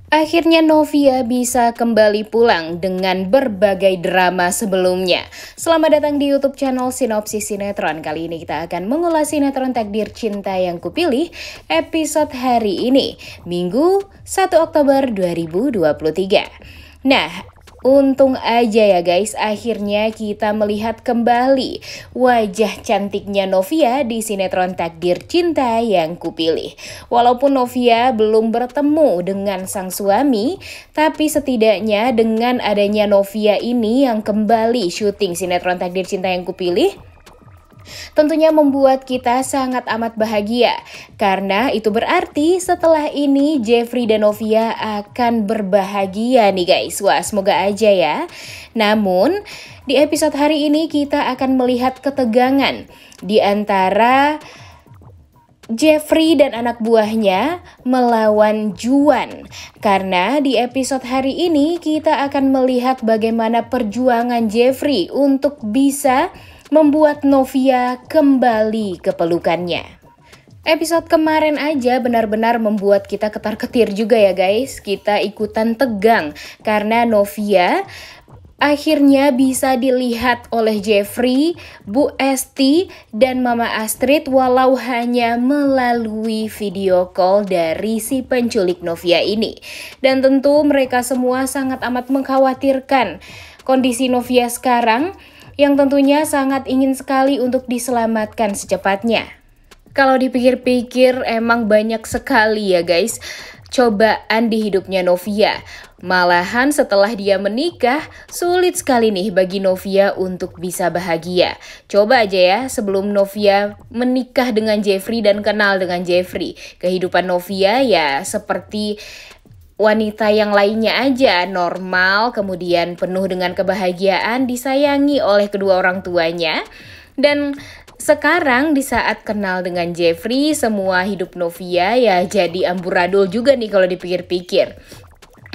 Akhirnya Novia bisa kembali pulang dengan berbagai drama sebelumnya. Selamat datang di YouTube channel Sinopsis Sinetron. Kali ini kita akan mengulas sinetron Takdir Cinta Yang Kupilih episode hari ini, Minggu 1 Oktober 2023. Nah, untung aja ya guys, akhirnya kita melihat kembali wajah cantiknya Novia di sinetron Takdir Cinta Yang Kupilih. Walaupun Novia belum bertemu dengan sang suami, tapi setidaknya dengan adanya Novia ini yang kembali syuting sinetron Takdir Cinta Yang Kupilih, tentunya membuat kita sangat amat bahagia. Karena itu berarti setelah ini Jeffrey dan Novia akan berbahagia nih guys. Wah, semoga aja ya. Namun di episode hari ini kita akan melihat ketegangan di antara Jeffrey dan anak buahnya melawan Juan. Karena di episode hari ini kita akan melihat bagaimana perjuangan Jeffrey untuk bisa membuat Novia kembali ke pelukannya. Episode kemarin aja benar-benar membuat kita ketar-ketir juga ya guys. Kita ikutan tegang karena Novia akhirnya bisa dilihat oleh Jeffrey, Bu Esti, dan Mama Astrid walau hanya melalui video call dari si penculik Novia ini. Dan tentu mereka semua sangat amat mengkhawatirkan kondisi Novia sekarang, yang tentunya sangat ingin sekali untuk diselamatkan secepatnya. Kalau dipikir-pikir emang banyak sekali ya guys cobaan di hidupnya Novia. Malahan setelah dia menikah, sulit sekali nih bagi Novia untuk bisa bahagia. Coba aja ya sebelum Novia menikah dengan Jeffrey dan kenal dengan Jeffrey, kehidupan Novia ya seperti wanita yang lainnya aja, normal, kemudian penuh dengan kebahagiaan, disayangi oleh kedua orang tuanya. Dan sekarang di saat kenal dengan Jeffrey, semua hidup Novia ya jadi amburadul juga nih kalau dipikir-pikir.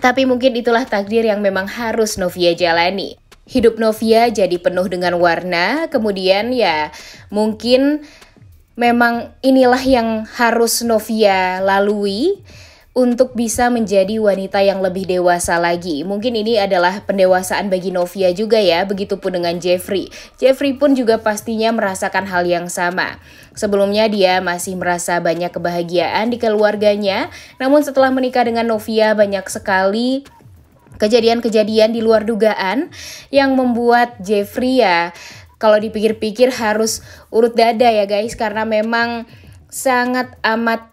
Tapi mungkin itulah takdir yang memang harus Novia jalani. Hidup Novia jadi penuh dengan warna, kemudian ya mungkin memang inilah yang harus Novia lalui untuk bisa menjadi wanita yang lebih dewasa lagi. Mungkin ini adalah pendewasaan bagi Novia juga ya, begitupun dengan Jeffrey. Jeffrey pun juga pastinya merasakan hal yang sama. Sebelumnya dia masih merasa banyak kebahagiaan di keluarganya, namun setelah menikah dengan Novia banyak sekali kejadian-kejadian di luar dugaan yang membuat Jeffrey ya, kalau dipikir-pikir harus urut dada ya guys, karena memang sangat amat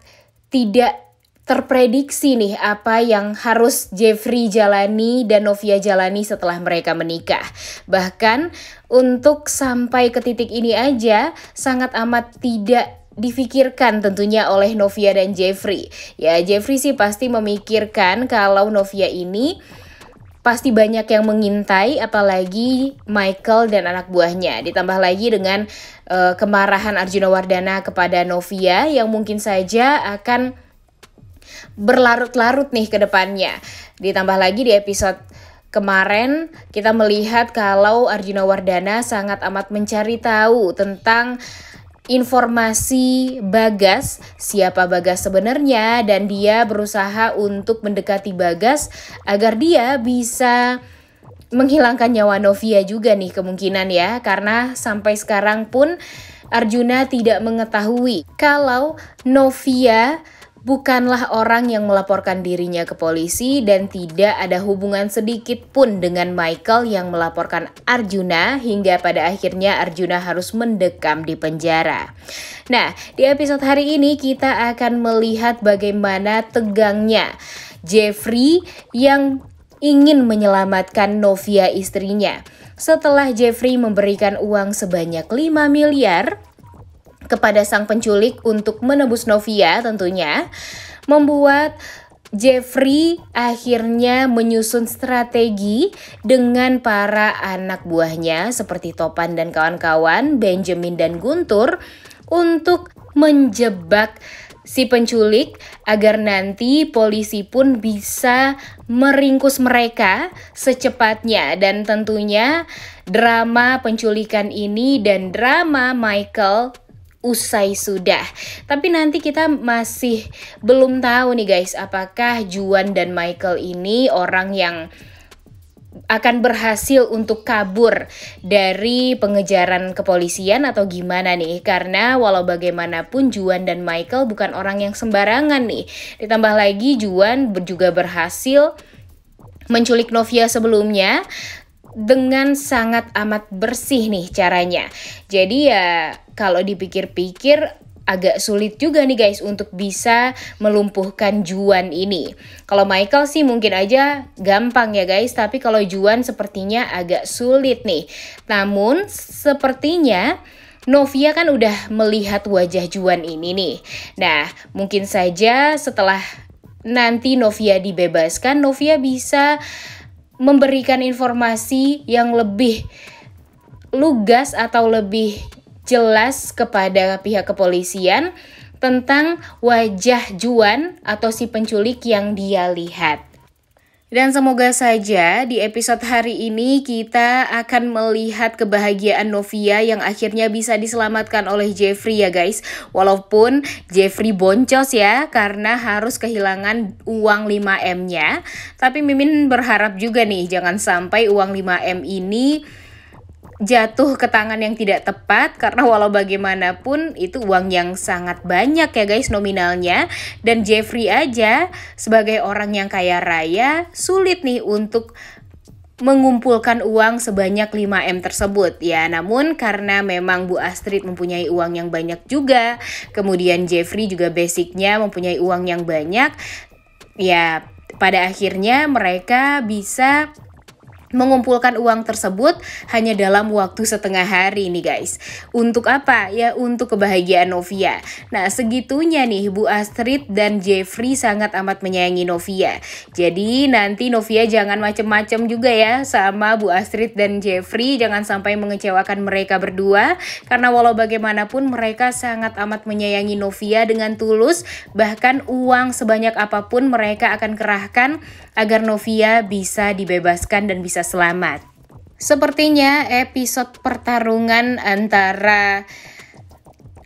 tidak terprediksi nih apa yang harus Jeffrey jalani dan Novia jalani setelah mereka menikah. Bahkan untuk sampai ke titik ini aja sangat amat tidak difikirkan tentunya oleh Novia dan Jeffrey. Ya Jeffrey sih pasti memikirkan kalau Novia ini pasti banyak yang mengintai, apalagi Michael dan anak buahnya. Ditambah lagi dengan kemarahan Arjuna Wardana kepada Novia yang mungkin saja akan berlarut-larut nih ke depannya. Ditambah lagi di episode kemarin kita melihat kalau Arjuna Wardana sangat amat mencari tahu tentang informasi Bagas, siapa Bagas sebenarnya, dan dia berusaha untuk mendekati Bagas agar dia bisa menghilangkan nyawa Novia juga nih kemungkinan ya, karena sampai sekarang pun Arjuna tidak mengetahui kalau Novia bukanlah orang yang melaporkan dirinya ke polisi dan tidak ada hubungan sedikit pun dengan Michael yang melaporkan Arjuna hingga pada akhirnya Arjuna harus mendekam di penjara. Nah, di episode hari ini kita akan melihat bagaimana tegangnya Jeffrey yang ingin menyelamatkan Novia istrinya. Setelah Jeffrey memberikan uang sebanyak 5 miliar kepada sang penculik untuk menebus Novia tentunya, membuat Jeffrey akhirnya menyusun strategi dengan para anak buahnya seperti Topan dan kawan-kawan, Benjamin dan Guntur, untuk menjebak si penculik agar nanti polisi pun bisa meringkus mereka secepatnya. Dan tentunya drama penculikan ini dan drama Michael usai sudah. Tapi nanti kita masih belum tahu nih guys, apakah Juan dan Michael ini orang yang akan berhasil untuk kabur dari pengejaran kepolisian atau gimana nih. Karena walau bagaimanapun Juan dan Michael bukan orang yang sembarangan nih. Ditambah lagi Juan juga berhasil menculik Novia sebelumnya dengan sangat amat bersih nih caranya. Jadi ya kalau dipikir-pikir agak sulit juga nih guys untuk bisa melumpuhkan Juan ini. Kalau Michael sih mungkin aja gampang ya guys, tapi kalau Juan sepertinya agak sulit nih. Namun sepertinya Novia kan udah melihat wajah Juan ini nih. Nah, mungkin saja setelah nanti Novia dibebaskan, Novia bisa memberikan informasi yang lebih lugas atau lebih jelas kepada pihak kepolisian tentang wajah Juan atau si penculik yang dia lihat. Dan semoga saja di episode hari ini kita akan melihat kebahagiaan Novia yang akhirnya bisa diselamatkan oleh Jeffrey ya guys. Walaupun Jeffrey boncos ya karena harus kehilangan uang 5M-nya. Tapi Mimin berharap juga nih jangan sampai uang 5M ini jatuh ke tangan yang tidak tepat, karena walau bagaimanapun itu uang yang sangat banyak ya guys nominalnya, dan Jeffrey aja sebagai orang yang kaya raya sulit nih untuk mengumpulkan uang sebanyak 5M tersebut ya. Namun karena memang Bu Astrid mempunyai uang yang banyak juga, kemudian Jeffrey juga basicnya mempunyai uang yang banyak, ya pada akhirnya mereka bisa mengumpulkan uang tersebut hanya dalam waktu setengah hari nih guys. Untuk apa? Ya untuk kebahagiaan Novia. Nah segitunya nih Bu Astrid dan Jeffrey sangat amat menyayangi Novia. Jadi nanti Novia jangan macem-macem juga ya sama Bu Astrid dan Jeffrey. Jangan sampai mengecewakan mereka berdua. Karena walau bagaimanapun mereka sangat amat menyayangi Novia dengan tulus. Bahkan uang sebanyak apapun mereka akan kerahkan agar Novia bisa dibebaskan dan bisa selamat. Sepertinya episode pertarungan antara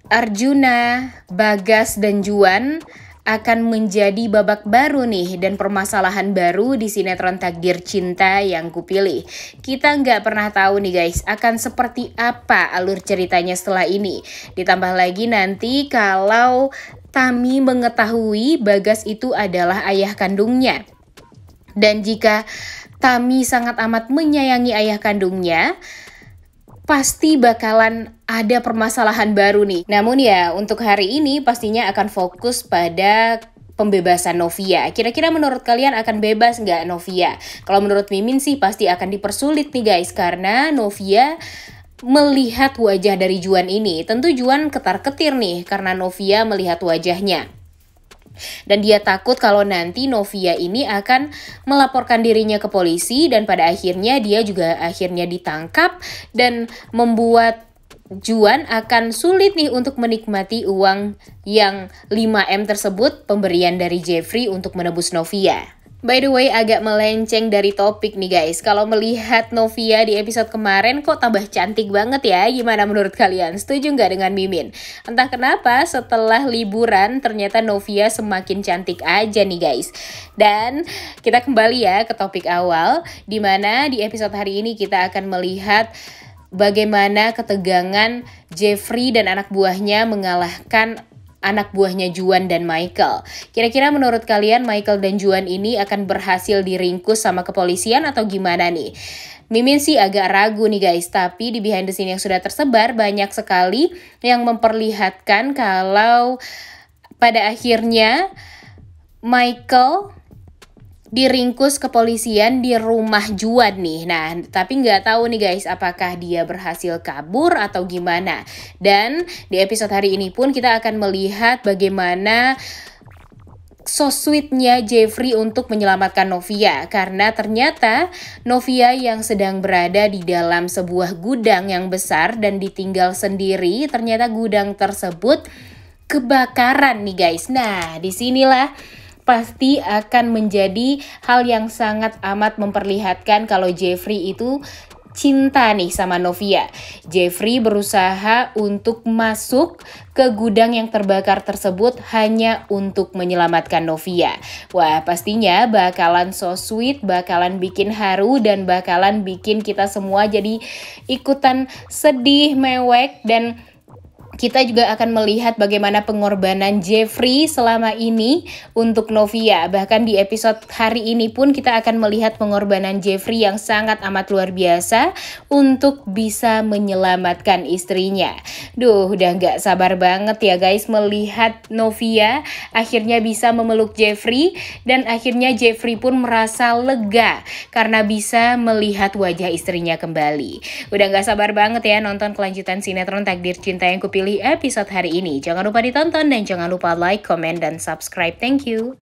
Arjuna, Bagas, dan Juan akan menjadi babak baru nih dan permasalahan baru di sinetron Takdir Cinta Yang Kupilih. Kita nggak pernah tahu nih guys akan seperti apa alur ceritanya setelah ini. Ditambah lagi nanti kalau Tami mengetahui Bagas itu adalah ayah kandungnya. Dan jika Tami sangat amat menyayangi ayah kandungnya, pasti bakalan ada permasalahan baru nih. Namun ya untuk hari ini pastinya akan fokus pada pembebasan Novia. Kira-kira menurut kalian akan bebas nggak Novia? Kalau menurut Mimin sih pasti akan dipersulit nih guys, karena Novia melihat wajah dari Juan ini. Tentu Juan ketar-ketir nih karena Novia melihat wajahnya. Dan dia takut kalau nanti Novia ini akan melaporkan dirinya ke polisi dan pada akhirnya dia juga akhirnya ditangkap dan membuat Juan akan sulit nih untuk menikmati uang yang 5M tersebut, pemberian dari Jeffrey untuk menebus Novia. By the way, agak melenceng dari topik nih guys. Kalau melihat Novia di episode kemarin kok tambah cantik banget ya. Gimana menurut kalian? Setuju nggak dengan Mimin? Entah kenapa setelah liburan ternyata Novia semakin cantik aja nih guys. Dan kita kembali ya ke topik awal, dimana di episode hari ini kita akan melihat bagaimana ketegangan Jeffrey dan anak buahnya mengalahkan anak buahnya Juan dan Michael. Kira-kira menurut kalian Michael dan Juan ini akan berhasil diringkus sama kepolisian atau gimana nih? Mimin sih agak ragu nih guys, tapi di behind the scene yang sudah tersebar banyak sekali yang memperlihatkan kalau pada akhirnya Michael diringkus kepolisian di rumah Juan nih. Nah, tapi nggak tahu nih guys apakah dia berhasil kabur atau gimana. Dan di episode hari ini pun kita akan melihat bagaimana so sweetnya Jeffrey untuk menyelamatkan Novia. Karena ternyata Novia yang sedang berada di dalam sebuah gudang yang besar dan ditinggal sendiri, ternyata gudang tersebut kebakaran nih guys. Nah, disinilah pasti akan menjadi hal yang sangat amat memperlihatkan kalau Jeffrey itu cinta nih sama Novia. Jeffrey berusaha untuk masuk ke gudang yang terbakar tersebut hanya untuk menyelamatkan Novia. Wah, pastinya bakalan so sweet, bakalan bikin haru, dan bakalan bikin kita semua jadi ikutan sedih, mewek, dan kita juga akan melihat bagaimana pengorbanan Jeffrey selama ini untuk Novia. Bahkan di episode hari ini pun kita akan melihat pengorbanan Jeffrey yang sangat amat luar biasa untuk bisa menyelamatkan istrinya. Duh, udah gak sabar banget ya guys melihat Novia akhirnya bisa memeluk Jeffrey, dan akhirnya Jeffrey pun merasa lega karena bisa melihat wajah istrinya kembali. Udah gak sabar banget ya nonton kelanjutan sinetron Takdir Cinta Yang Kupilih episode hari ini. Jangan lupa ditonton dan jangan lupa like, comment, dan subscribe. Thank you.